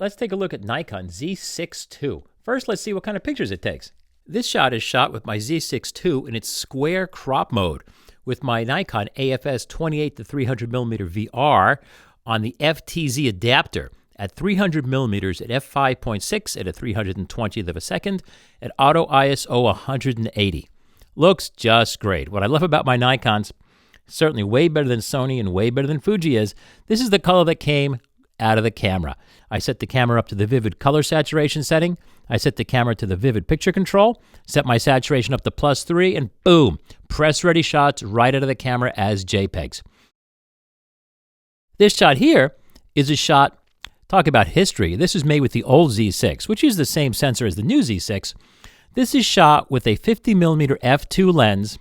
let's take a look at Nikon Z6 II. First, let's see what kind of pictures it takes. This shot is shot with my Z6 II in its square crop mode with my Nikon AFS 28-300mm VR on the FTZ adapter at 300mm at f5.6 at a 320th of a second at auto ISO 180. Looks just great. What I love about my Nikons, certainly way better than Sony and way better than Fuji, is this is the color that came out of the camera. I set the camera up to the vivid color saturation setting. I set the camera to the vivid picture control, set my saturation up to +3, and boom, press-ready shots right out of the camera as JPEGs. This shot here is a shot, talk about history. This is made with the old Z6, which is the same sensor as the new Z6. This is shot with a 50mm f2 lens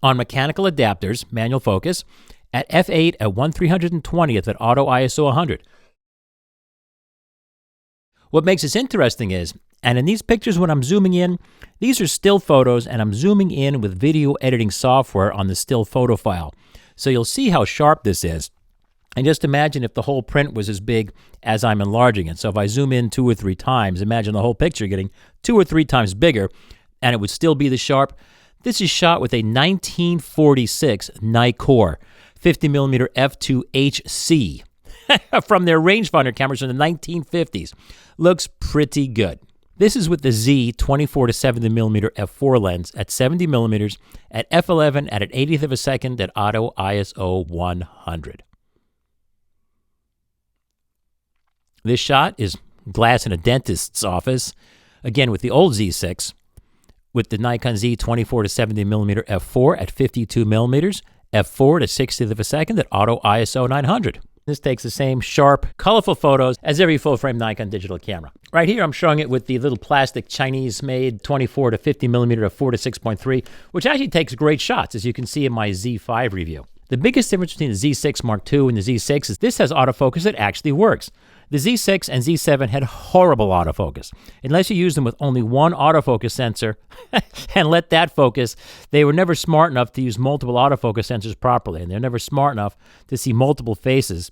on mechanical adapters, manual focus, at f8 at 1/320th at auto ISO 100. What makes this interesting is, and in these pictures when I'm zooming in, these are still photos and I'm zooming in with video editing software on the still photo file. So you'll see how sharp this is. And just imagine if the whole print was as big as I'm enlarging it. So if I zoom in 2 or 3 times, imagine the whole picture getting 2 or 3 times bigger and it would still be this sharp. This is shot with a 1946 Nikkor 50mm f2 HC from their rangefinder cameras from the 1950s. Looks pretty good. This is with the Z 24-70mm f4 lens at 70mm at f11 at an 80th of a second at auto ISO 100. This shot is glass in a dentist's office, again with the old Z6, with the Nikon Z 24-70mm f4 at 52mm, f4 to 60th of a second at auto ISO 900. This takes the same sharp, colorful photos as every full-frame Nikon digital camera. Right here, I'm showing it with the little plastic Chinese-made 24-50mm f4 to 6.3, which actually takes great shots, as you can see in my Z5 review. The biggest difference between the Z6 Mark II and the Z6 is this has autofocus that actually works. The Z6 and Z7 had horrible autofocus. Unless you use them with only one autofocus sensor and let that focus, they were never smart enough to use multiple autofocus sensors properly, and they're never smart enough to see multiple faces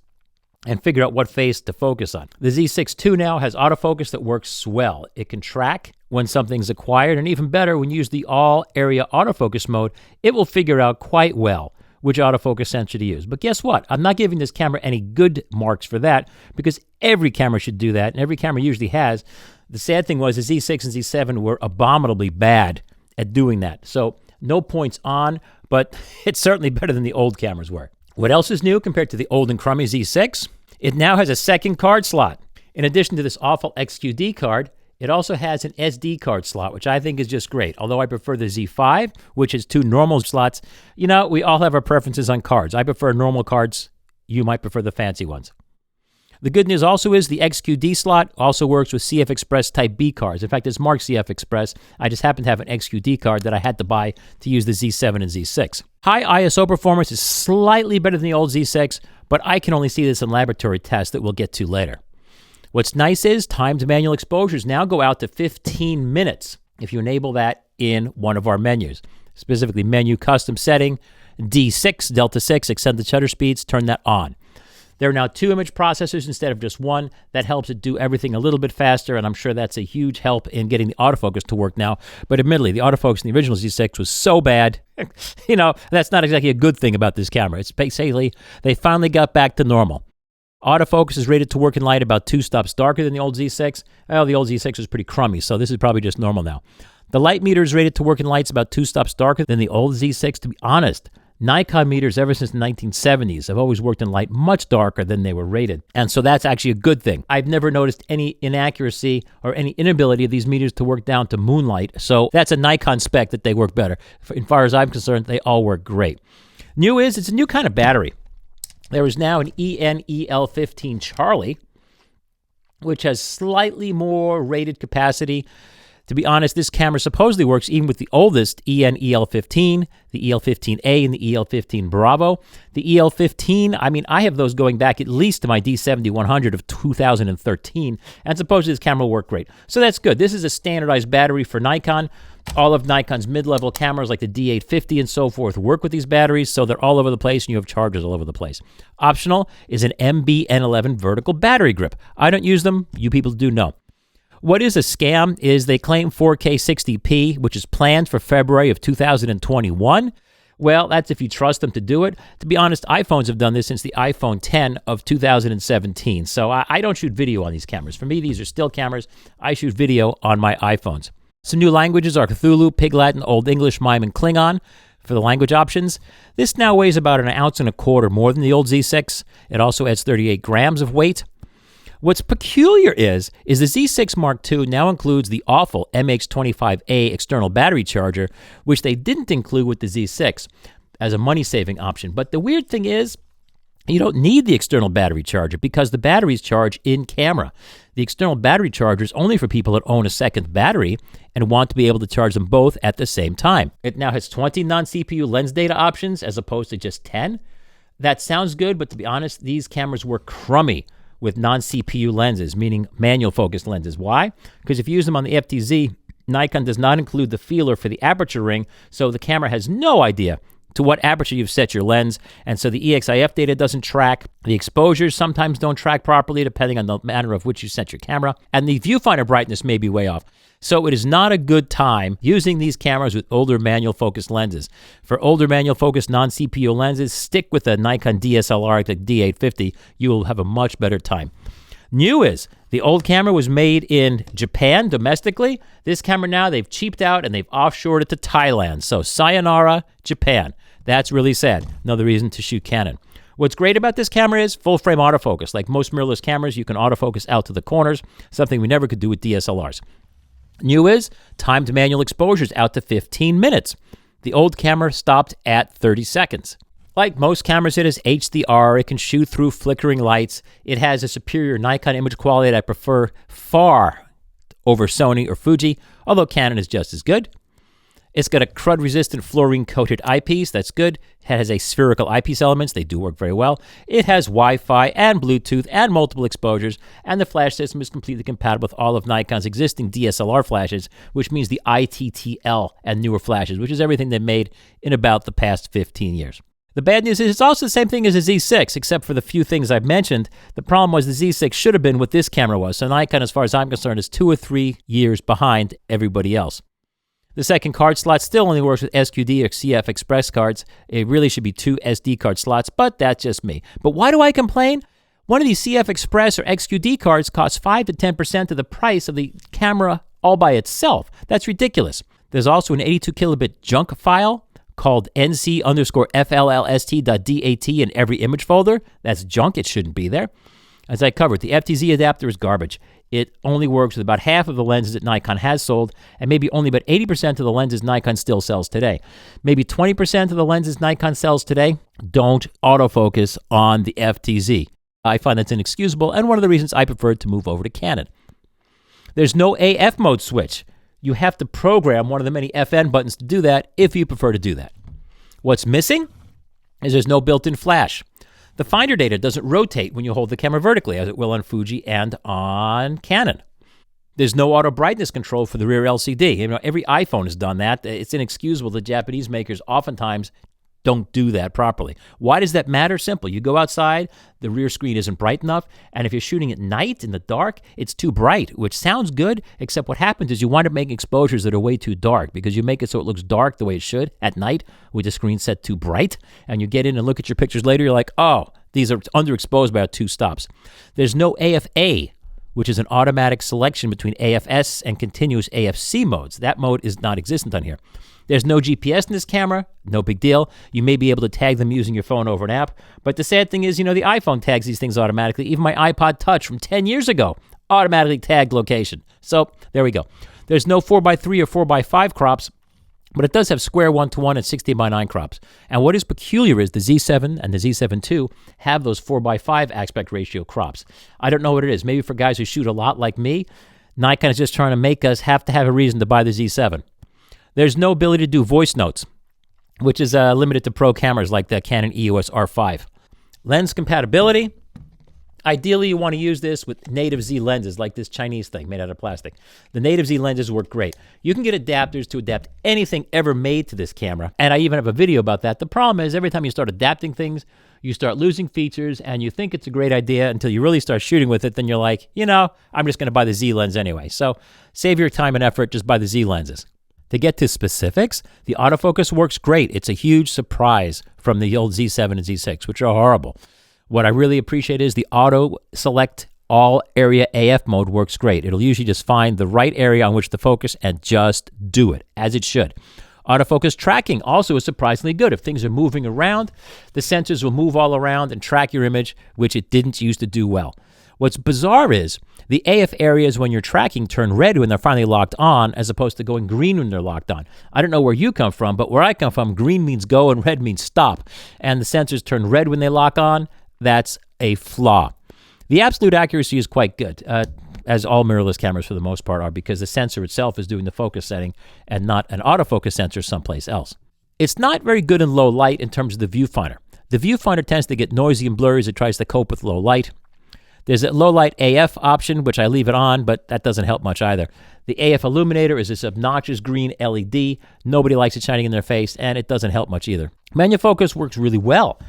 and figure out what face to focus on. The Z6 II now has autofocus that works well. It can track when something's acquired, and even better, when you use the all-area autofocus mode, it will figure out quite well which autofocus sensor to use. But guess what? I'm not giving this camera any good marks for that, because every camera should do that, and every camera usually has. The sad thing was the Z6 and Z7 were abominably bad at doing that. So no points on, but it's certainly better than the old cameras were. What else is new compared to the old and crummy Z6? It now has a second card slot. In addition to this awful XQD card, it also has an SD card slot, which I think is just great. Although I prefer the Z5, which has 2 normal slots. You know, we all have our preferences on cards. I prefer normal cards. You might prefer the fancy ones. The good news also is the XQD slot also works with CF Express Type B cards. In fact, it's marked CF Express. I just happen to have an XQD card that I had to buy to use the Z7 and Z6. High ISO performance is slightly better than the old Z6, but I can only see this in laboratory tests that we'll get to later. What's nice is timed manual exposures now go out to 15 minutes if you enable that in one of our menus. Specifically, menu custom setting, D6, Delta 6, extended shutter speeds, turn that on. There are now 2 image processors instead of just one. That helps it do everything a little bit faster, and I'm sure that's a huge help in getting the autofocus to work now. But admittedly, the autofocus in the original Z6 was so bad. You know, that's not exactly a good thing about this camera. It's basically, they finally got back to normal. Autofocus is rated to work in light about 2 stops darker than the old Z6. Well, the old Z6 was pretty crummy, so this is probably just normal now. The light meter is rated to work in lights about 2 stops darker than the old Z6. To be honest, Nikon meters ever since the 1970s have always worked in light much darker than they were rated. And so that's actually a good thing. I've never noticed any inaccuracy or any inability of these meters to work down to moonlight. So that's a Nikon spec that they work better. As far as I'm concerned, they all work great. New is it's a new kind of battery. There is now an ENEL15 Charlie, which has slightly more rated capacity. To be honest, this camera supposedly works even with the oldest EN-EL15, the EL15A, and the EL15 Bravo. The EL15, I have those going back at least to my D70-100 of 2013, and supposedly this camera will work great. So that's good. This is a standardized battery for Nikon. All of Nikon's mid-level cameras like the D850 and so forth work with these batteries, so they're all over the place and you have chargers all over the place. Optional is an MB-N11 vertical battery grip. I don't use them. You people do know. What is a scam is they claim 4K 60p, which is planned for February of 2021. Well, that's if you trust them to do it. To be honest, iPhones have done this since the iPhone 10 of 2017. So I don't shoot video on these cameras. For me, these are still cameras. I shoot video on my iPhones. Some new languages are Cthulhu, Pig Latin, Old English, Mime, and Klingon for the language options. This now weighs about 1.25 ounces more than the old Z6. It also adds 38 grams of weight. What's peculiar is the Z6 Mark II now includes the awful MH25A external battery charger, which they didn't include with the Z6 as a money-saving option. But the weird thing is, you don't need the external battery charger because the batteries charge in camera. The external battery charger is only for people that own a second battery and want to be able to charge them both at the same time. It now has 20 non-CPU lens data options as opposed to just 10. That sounds good, but to be honest, these cameras work crummy with non-CPU lenses, meaning manual focus lenses. Why? Because if you use them on the FTZ, Nikon does not include the feeler for the aperture ring, so the camera has no idea to what aperture you've set your lens, and so the EXIF data doesn't track. The exposures sometimes don't track properly depending on the manner of which you set your camera, and the viewfinder brightness may be way off. So it is not a good time using these cameras with older manual focus lenses. For older manual focus non-CPU lenses, stick with a Nikon DSLR like the D850. You will have a much better time. New is the old camera was made in Japan domestically. This camera now they've cheaped out and they've offshored it to Thailand. So sayonara, Japan. That's really sad. Another reason to shoot Canon. What's great about this camera is full frame autofocus. Like most mirrorless cameras, you can autofocus out to the corners, something we never could do with DSLRs. New is timed manual exposures out to 15 minutes. The old camera stopped at 30 seconds. Like most cameras, it has HDR. It can shoot through flickering lights. It has a superior Nikon image quality that I prefer far over Sony or Fuji, although Canon is just as good. It's got a crud-resistant fluorine-coated eyepiece. That's good. It has a spherical eyepiece elements. They do work very well. It has Wi-Fi and Bluetooth and multiple exposures, and the flash system is completely compatible with all of Nikon's existing DSLR flashes, which means the ITTL and newer flashes, which is everything they've made in about the past 15 years. The bad news is it's also the same thing as a Z6, except for the few things I've mentioned. The problem was the Z6 should have been what this camera was, so Nikon, as far as I'm concerned, is 2 or 3 years behind everybody else. The second card slot still only works with SQD or CF Express cards. It really should be 2 SD card slots, but that's just me. But why do I complain? One of these CF Express or XQD cards costs 5 to 10% of the price of the camera all by itself. That's ridiculous. There's also an 82 kilobit junk file called nc_FLLST.dat in every image folder. That's junk. It shouldn't be there. As I covered, the FTZ adapter is garbage. It only works with about half of the lenses that Nikon has sold, and maybe only about 80% of the lenses Nikon still sells today. Maybe 20% of the lenses Nikon sells today don't autofocus on the FTZ. I find that's inexcusable, and one of the reasons I preferred to move over to Canon. There's no AF mode switch. You have to program one of the many FN buttons to do that if you prefer to do that. What's missing is there's no built-in flash. The finder data doesn't rotate when you hold the camera vertically, as it will on Fuji and on Canon. There's no auto brightness control for the rear LCD. Every iPhone has done that. It's inexcusable. The Japanese makers oftentimes don't do that properly. Why does that matter? Simple. You go outside, the rear screen isn't bright enough, and if you're shooting at night in the dark, it's too bright, which sounds good, except what happens is you wind up making exposures that are way too dark because you make it so it looks dark the way it should at night with the screen set too bright, and you get in and look at your pictures later, you're like, oh, these are underexposed by about 2 stops. There's no AFA, which is an automatic selection between AFS and continuous AFC modes. That mode is not existent on here. There's no GPS in this camera, no big deal. You may be able to tag them using your phone over an app, but the sad thing is, the iPhone tags these things automatically. Even my iPod Touch from 10 years ago automatically tagged location. So there we go. There's no 4x3 or 4x5 crops, but it does have square 1:1 and 16:9 crops. And what is peculiar is the Z7 and the Z7 II have those 4x5 aspect ratio crops. I don't know what it is. Maybe for guys who shoot a lot like me, Nikon is just trying to make us have to have a reason to buy the Z7. There's no ability to do voice notes, which is limited to pro cameras like the Canon EOS R5. Lens compatibility. Ideally, you want to use this with native Z lenses like this Chinese thing made out of plastic. The native Z lenses work great. You can get adapters to adapt anything ever made to this camera, and I even have a video about that. The problem is every time you start adapting things, you start losing features, and you think it's a great idea until you really start shooting with it. Then you're like, I'm just going to buy the Z lens anyway. So save your time and effort, just buy the Z lenses. To get to specifics, the autofocus works great. It's a huge surprise from the old Z7 and Z6, which are horrible. What I really appreciate is the auto select all area AF mode works great. It'll usually just find the right area on which to focus and just do it, as it should. Autofocus tracking also is surprisingly good. If things are moving around, the sensors will move all around and track your image, which it didn't used to do well. What's bizarre is the AF areas when you're tracking turn red when they're finally locked on, as opposed to going green when they're locked on. I don't know where you come from, but where I come from, green means go and red means stop. And the sensors turn red when they lock on. That's a flaw. The absolute accuracy is quite good, as all mirrorless cameras for the most part are, because the sensor itself is doing the focus setting and not an autofocus sensor someplace else. It's not very good in low light in terms of the viewfinder. The viewfinder tends to get noisy and blurry as it tries to cope with low light. There's a low light AF option, which I leave it on, but that doesn't help much either. The AF illuminator is this obnoxious green LED. Nobody likes it shining in their face, and it doesn't help much either. Manual focus works really well.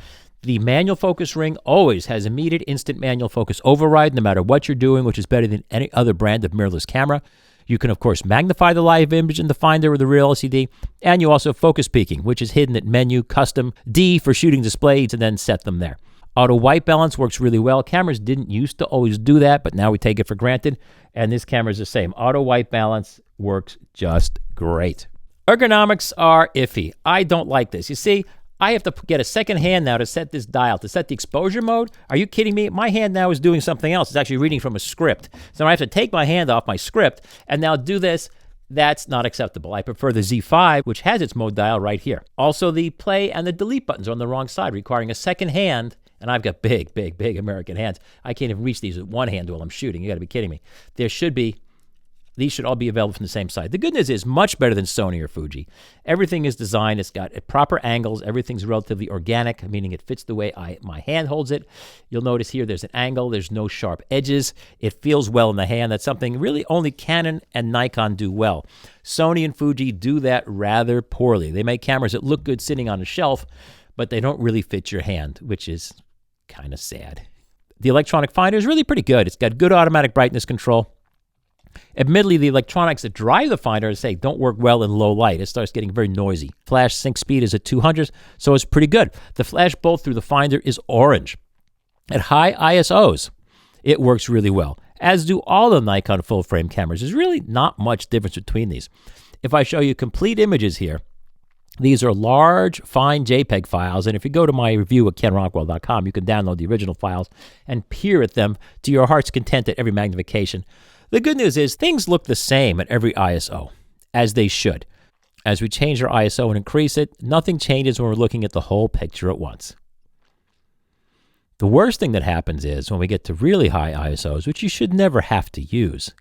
The manual focus ring always has immediate instant manual focus override no matter what you're doing, which is better than any other brand of mirrorless camera. You can, of course, magnify the live image in the Finder with the real LCD, and you also have focus peaking, which is hidden at menu, custom, D for shooting displays, and then set them there. Auto white balance works really well. Cameras didn't used to always do that, but now we take it for granted, and this camera is the same. Auto white balance works just great. Ergonomics are iffy. I don't like this. You see, I have to get a second hand now to set this dial, to set the exposure mode. Are you kidding me? My hand now is doing something else. It's actually reading from a script. So I have to take my hand off my script and now do this. That's not acceptable. I prefer the Z5, which has its mode dial right here. Also, the play and the delete buttons are on the wrong side, requiring a second hand. And I've got big, big, big American hands. I can't even reach these with one hand while I'm shooting. You got to be kidding me. These should all be available from the same side. The good news is much better than Sony or Fuji. Everything is designed. It's got proper angles. Everything's relatively organic, meaning it fits the way my hand holds it. You'll notice here there's an angle. There's no sharp edges. It feels well in the hand. That's something really only Canon and Nikon do well. Sony and Fuji do that rather poorly. They make cameras that look good sitting on a shelf, but they don't really fit your hand, which is kind of sad. The electronic finder is really pretty good. It's got good automatic brightness control. Admittedly, the electronics that drive the finder don't work well in low light. It starts getting very noisy. Flash sync speed is at 200, so it's pretty good. The flash bolt through the finder is orange. At high ISOs, it works really well, as do all the Nikon full-frame cameras. There's really not much difference between these. If I show you complete images here, these are large, fine JPEG files, and if you go to my review at kenrockwell.com, you can download the original files and peer at them to your heart's content at every magnification. The good news is things look the same at every ISO, as they should. As we change our ISO and increase it, nothing changes when we're looking at the whole picture at once. The worst thing that happens is when we get to really high ISOs, which you should never have to use.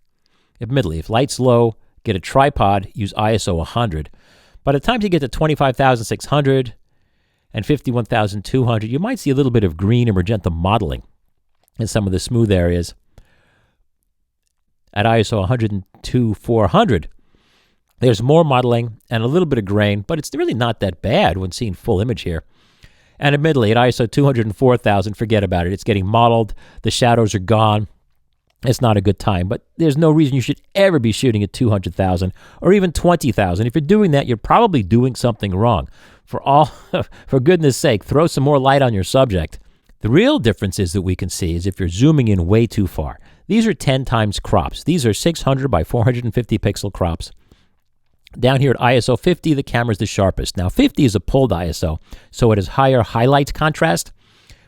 Admittedly, if light's low, get a tripod, use ISO 100. By the time you get to 25,600 and 51,200, you might see a little bit of green and magenta modeling in some of the smooth areas. At ISO 102,400, there's more modeling and a little bit of grain, but it's really not that bad when seeing full image here. And admittedly, at ISO 204,000, forget about it. It's getting modeled. The shadows are gone. It's not a good time, but there's no reason you should ever be shooting at 200,000 or even 20,000. If you're doing that, you're probably doing something wrong. For goodness sake, throw some more light on your subject. The real differences that we can see is if you're zooming in way too far. These are 10 times crops. These are 600 by 450 pixel crops. Down here at ISO 50, the camera's the sharpest. Now, 50 is a pulled ISO, so it has higher highlight contrast,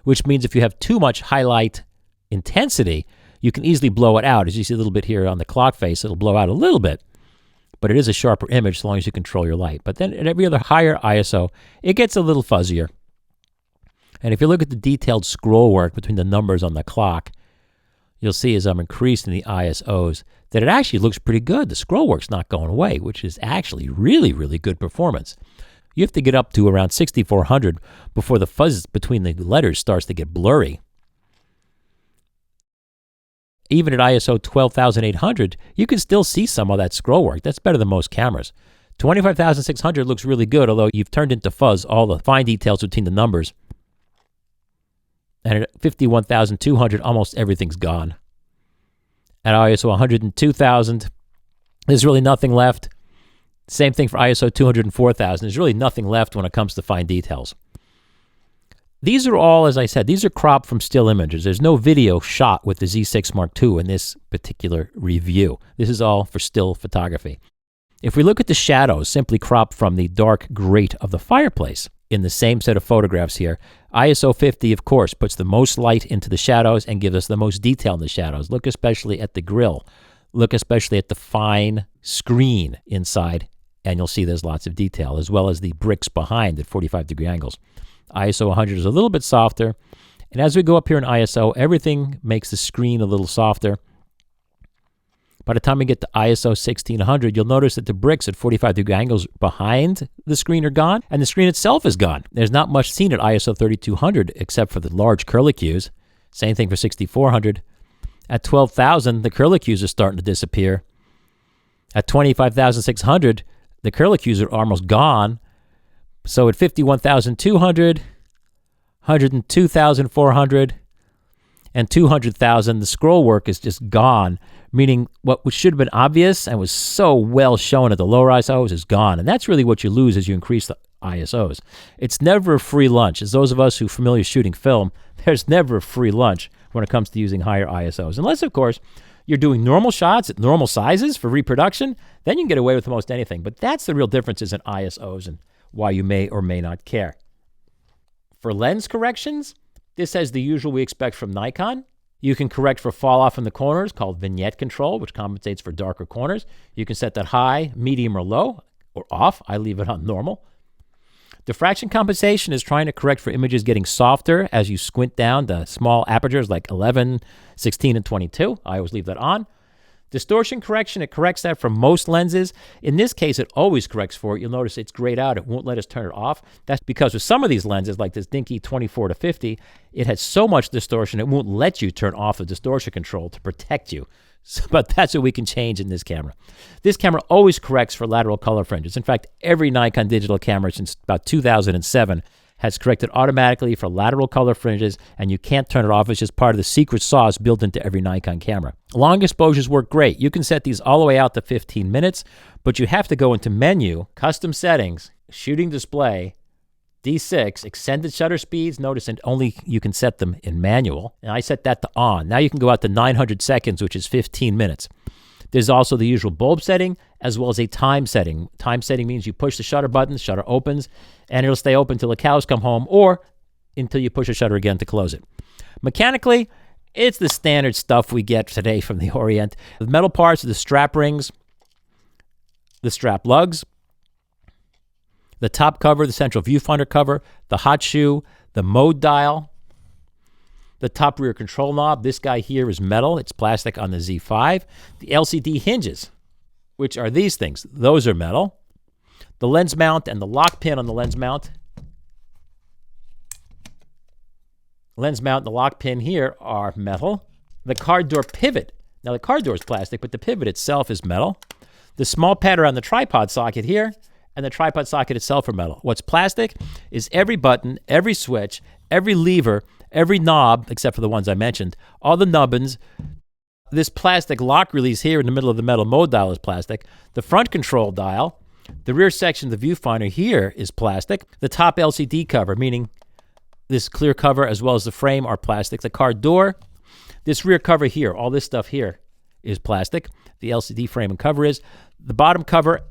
which means if you have too much highlight intensity, you can easily blow it out. As you see a little bit here on the clock face, it'll blow out a little bit, but it is a sharper image so long as you control your light. But then at every other higher ISO, it gets a little fuzzier. And if you look at the detailed scroll work between the numbers on the clock, you'll see as I'm increasing the ISOs that it actually looks pretty good. The scroll work's not going away, which is actually really, really good performance. You have to get up to around 6400 before the fuzz between the letters starts to get blurry. Even at ISO 12,800, you can still see some of that scroll work. That's better than most cameras. 25,600 looks really good, although you've turned into fuzz all the fine details between the numbers. And at 51,200, almost everything's gone. At ISO 102,000, there's really nothing left. Same thing for ISO 204,000. There's really nothing left when it comes to fine details. These are all, as I said, these are cropped from still images. There's no video shot with the Z6 Mark II in this particular review. This is all for still photography. If we look at the shadows, simply cropped from the dark grate of the fireplace in the same set of photographs here, ISO 50, of course, puts the most light into the shadows and gives us the most detail in the shadows. Look especially at the grill. Look especially at the fine screen inside, and you'll see there's lots of detail, as well as the bricks behind at 45-degree angles. ISO 100 is a little bit softer, and as we go up here in ISO, everything makes the screen a little softer. By the time we get to ISO 1600, you'll notice that the bricks at 45-degree angles behind the screen are gone, and the screen itself is gone. There's not much seen at ISO 3200 except for the large curlicues. Same thing for 6400. At 12,000, the curlicues are starting to disappear. At 25,600, the curlicues are almost gone. So at 51,200, 102,400, and 200,000, the scroll work is just gone, meaning what should have been obvious and was so well shown at the lower ISOs is gone. And that's really what you lose as you increase the ISOs. It's never a free lunch. As those of us who are familiar shooting film, there's never a free lunch when it comes to using higher ISOs. Unless, of course, you're doing normal shots at normal sizes for reproduction, then you can get away with almost anything. But that's the real differences in ISOs and why you may or may not care. For lens corrections, this has the usual we expect from Nikon. You can correct for fall off in the corners, called vignette control, which compensates for darker corners. You can set that high, medium, or low, or off. I leave it on normal. Diffraction compensation is trying to correct for images getting softer as you squint down to small apertures like 11, 16, and 22. I always leave that on. Distortion correction, it corrects that for most lenses. In this case, it always corrects for it. You'll notice it's grayed out. It won't let us turn it off. That's because with some of these lenses, like this Dinky 24 to 50, it has so much distortion, it won't let you turn off the distortion control to protect you. But that's what we can change in this camera. This camera always corrects for lateral color fringes. In fact, every Nikon digital camera since about 2007 has corrected automatically for lateral color fringes, and you can't turn it off. It's just part of the secret sauce built into every Nikon camera. Long exposures work great. You can set these all the way out to 15 minutes, but you have to go into Menu, Custom Settings, Shooting Display, D6, Extended Shutter Speeds. Notice that only you can set them in manual, and I set that to on. Now you can go out to 900 seconds, which is 15 minutes. There's also the usual bulb setting, as well as a time setting. Time setting means you push the shutter button, the shutter opens, and it'll stay open until the cows come home, or until you push the shutter again to close it. Mechanically, it's the standard stuff we get today from the Orient. The metal parts are the strap rings, the strap lugs, the top cover, the central viewfinder cover, the hot shoe, the mode dial, the top rear control knob. This guy here is metal. It's plastic on the Z5. The LCD hinges, which are these things. Those are metal. The lens mount and the lock pin on the lens mount. Lens mount and the lock pin here are metal. The card door pivot. Now the card door is plastic, but the pivot itself is metal. The small pad around the tripod socket here and the tripod socket itself are metal. What's plastic is every button, every switch, every lever, every knob, except for the ones I mentioned, all the nubbins. This plastic lock release here in the middle of the metal mode dial is plastic. The front control dial, the rear section of the viewfinder here is plastic. The top LCD cover, meaning this clear cover as well as the frame, are plastic. The card door, this rear cover here, all this stuff here is plastic. The LCD frame and cover is. The bottom cover,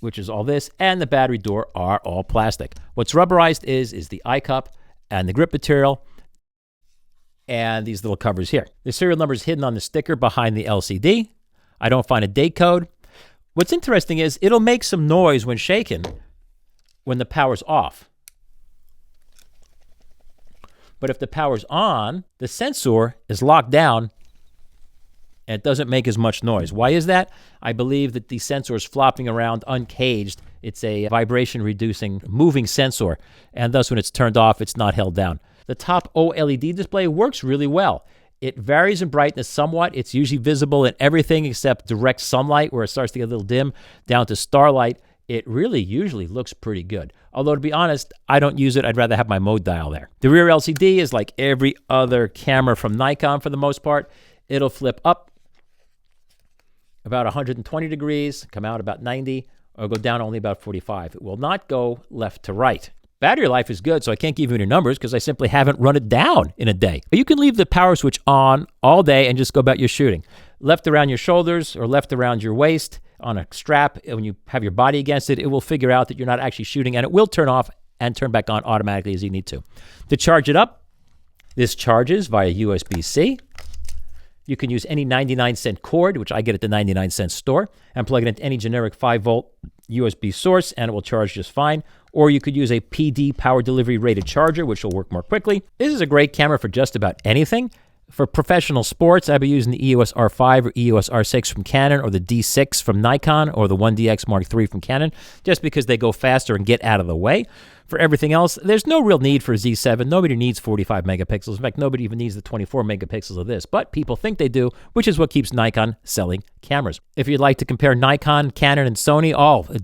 which is all this, and the battery door are all plastic. What's rubberized is the eye cup and the grip material, and these little covers here. The serial number is hidden on the sticker behind the LCD. I don't find a date code. What's interesting is it'll make some noise when shaken when the power's off. But if the power's on, the sensor is locked down and it doesn't make as much noise. Why is that? I believe that the sensor is flopping around uncaged. It's a vibration-reducing, moving sensor, and thus when it's turned off, it's not held down. The top OLED display works really well. It varies in brightness somewhat. It's usually visible in everything except direct sunlight, where it starts to get a little dim, down to starlight. It really usually looks pretty good. Although, to be honest, I don't use it. I'd rather have my mode dial there. The rear LCD is like every other camera from Nikon for the most part. It'll flip up about 120 degrees, come out about 90, or go down only about 45. It will not go left to right. Battery life is good, so I can't give you any numbers because I simply haven't run it down in a day. But you can leave the power switch on all day and just go about your shooting. Left around your shoulders or left around your waist on a strap, when you have your body against it, it will figure out that you're not actually shooting, and it will turn off and turn back on automatically as you need to. To charge it up, this charges via USB-C. You can use any 99-cent cord, which I get at the 99-cent store, and plug it into any generic 5-volt USB source, and it will charge just fine. Or you could use a PD power delivery rated charger, which will work more quickly. This is a great camera for just about anything. For professional sports, I've been using the EOS R5 or EOS R6 from Canon, or the D6 from Nikon, or the 1DX Mark III from Canon, just because they go faster and get out of the way. For everything else, there's no real need for Z7. Nobody needs 45 megapixels. In fact, nobody even needs the 24 megapixels of this, but people think they do, which is what keeps Nikon selling cameras. If you'd like to compare Nikon, Canon, and Sony,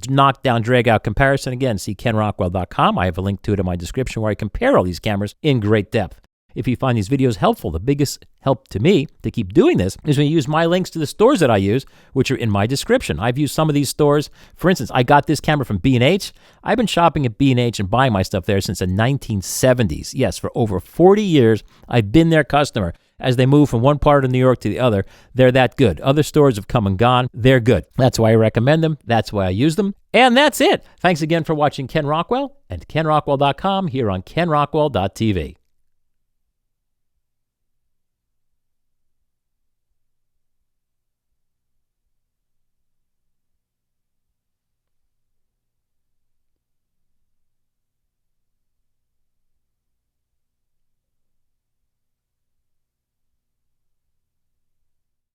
knockdown, drag-out comparison, again, see kenrockwell.com. I have a link to it in my description where I compare all these cameras in great depth. If you find these videos helpful, the biggest help to me to keep doing this is when you use my links to the stores that I use, which are in my description. I've used some of these stores. For instance, I got this camera from B&H. I've been shopping at B&H and buying my stuff there since the 1970s. Yes, for over 40 years, I've been their customer. As they move from one part of New York to the other, they're that good. Other stores have come and gone. They're good. That's why I recommend them. That's why I use them. And that's it. Thanks again for watching Ken Rockwell and KenRockwell.com here on KenRockwell.tv.